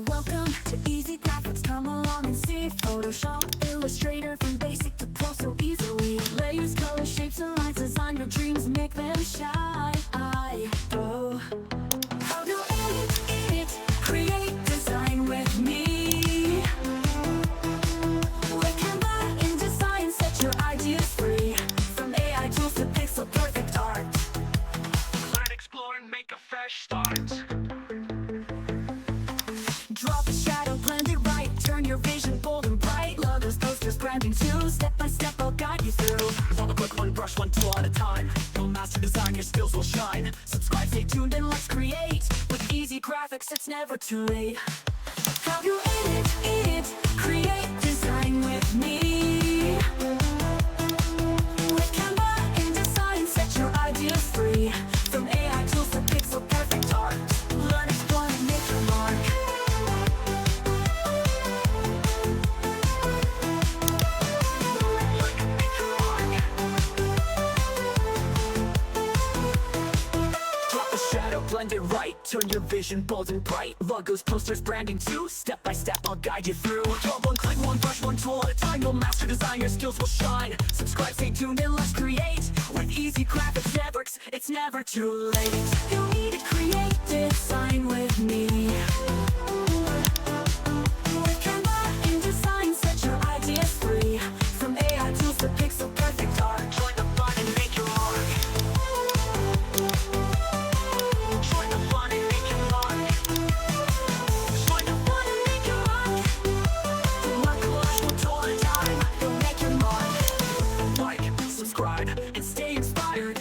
Welcome to Easy Graphics. Come along and see Photoshop, Illustrator, from basic to pro so easily. Layers, colors, shapes, and lines. Design your dreams, make them shine. Oh, how to edit, create, design with me. With Canva, InDesign, set your ideas free. From AI tools to pixel perfect art. Learn, explore, and make a fresh start. Drop a shadow, blend it right. Turn your vision bold and bright. Logos, posters, branding too. Step by step, I'll guide you through. Follow quick, one brush, one tool at a time. You'll master design, your skills will shine. Subscribe, stay tuned, and let's create. With Easy Graphics, it's never too late. How you edit, create, design with me. With Canva, InDesign, set your ideas free. From AI tools to pixel perfect art. Learn, explore, and make your mark. Blend it right, turn your vision bold and bright. Logos, posters, branding too. Step by step, I'll guide you through. Draw one click, one brush, one tool at a time. You'll master design, your skills will shine. Subscribe, stay tuned, and let's create. With Easy Graphics Networks, it's never too late. You need to create, design with me. With Canva, InDesign, set your ideas free. From AI tools to pixel perfect art. Join the fun and make your mark. Join the fun and make your mark. Join the fun and make your mark. One collage, one tool at a time. You'll make your mark. Like, subscribe, and stay inspired.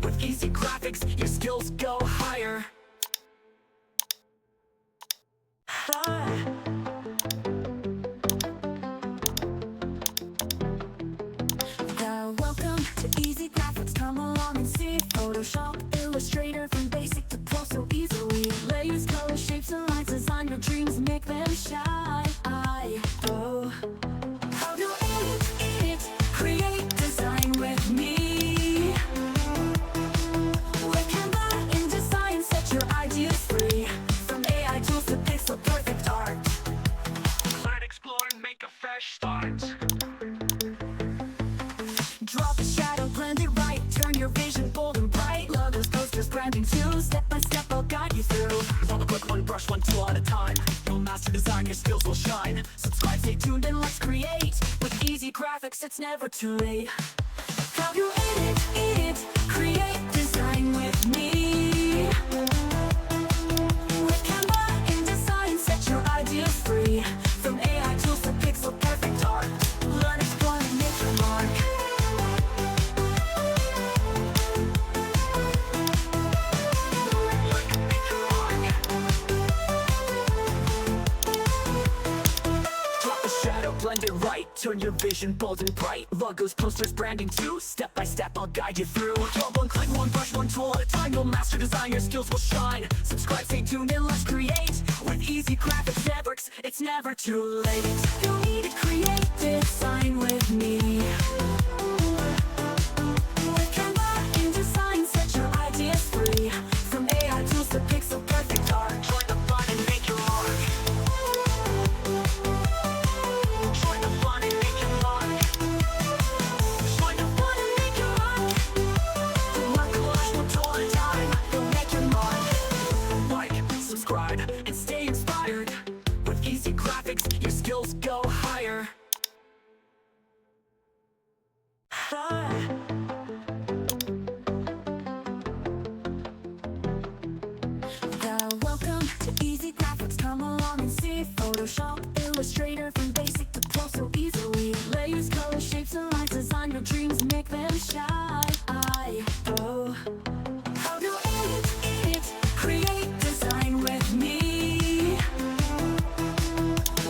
With Easy Graphics, your skills go higher. Welcome to Easy Graphics. Come along and see Photoshop, Illustrator, from basic to pro so easily. Layers, colors, shapes, and lines. Design your dreams, make them shine. Oh, how to edit, create, design with me. With Canva, InDesign, set your ideas free. From AI tools to pixel perfect art. Learn, explore, and make a fresh start. Drop a shadow, blend it right. Turn your vision bold and bright. Logos, posters, branding too. Step by step, I'll guide you through. Follow quick, one brush, one tool at a time. You'll master design, your skills will shine. Subscribe, stay tuned, and let's create. With Easy Graphics, it's never too late. How you edit, create, design with me. With Canva, InDesign, set your ideas free. From AI tools to pixel perfect art. Learn, explore, and make your mark. Blend it right, turn your vision bold and bright. Logos, posters, branding too. Step by step, I'll guide you through. Draw one click, one brush, one tool at a time. You'll master design, your skills will shine. Subscribe, stay tuned, and let's create. With Easy Graphics Networks, it's never too late. You need to create, design with me. With Canva, InDesign, set your ideas free. From AI tools to pixel perfect art. Join the fun and make your mark. Join the fun and make your mark. Join the fun and make your mark. One collage, one tool at a time. You'll make your mark. Like, subscribe, and stay inspired. With Easy Graphics, your skills go higher. Welcome to Easy Graphics. Come along and see Photoshop, Illustrator, from basic to pro so easily. Layers, colors, shapes, and lines. Design your dreams, make them shine. Oh, how to edit, create, design with me.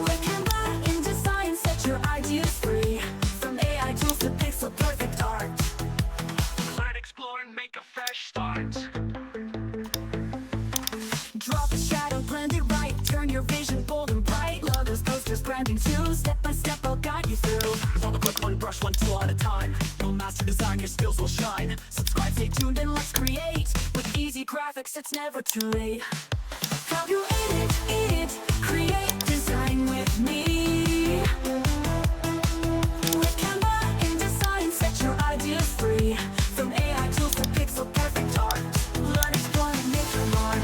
With Canva, InDesign, set your ideas free. From AI tools to pixel perfect art. Learn, explore, and make a fresh start. Drop a shadow, blend it right. Turn your vision bold and bright. Logos, posters, branding too. Step by step, step I'll guide you through. One click, one brush, one tool at a time. You'll master design, your skills will shine. Subscribe, stay tuned, and let's create. With easy graphics, it's never too late. How you edit, create, design with me. With Canva, InDesign, set your ideas free. From AI tools to pixel perfect art, learn, explore, and make your mark.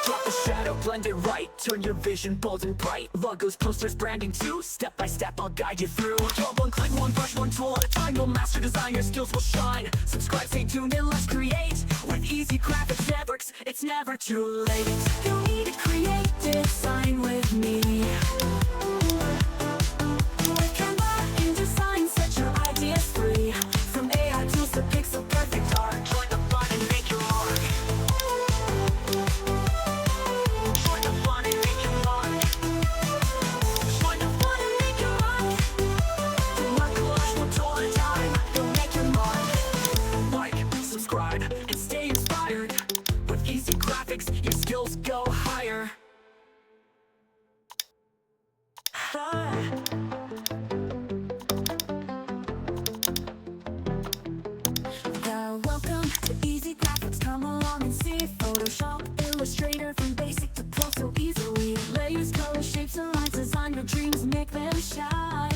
Drop the shadow, blend it right. Turn your vision bold and bright. Logos, posters, branding too. Step by step, I'll guide you through. Draw one click, one brush, one tool at a time. You'll master design, your skills will shine. Subscribe, stay tuned, and let's create. With easy graphics networks, it's never too late. You need to create, design with me. With Canva, InDesign, set your ideas free. From AI tools to pixel perfect art, join the fun and make your mark. Join the fun and make your mark. Join the fun and make your mark. One collage, one tool at a time. You'll make your mark. Like, subscribe, and stay inspired. With easy graphics, your skills go higher. Welcome to Easy Graphics. Come along and see Photoshop, Illustrator, from basic to pro so easily. Layers, colors, shapes, and lines. Design your dreams, make them shine.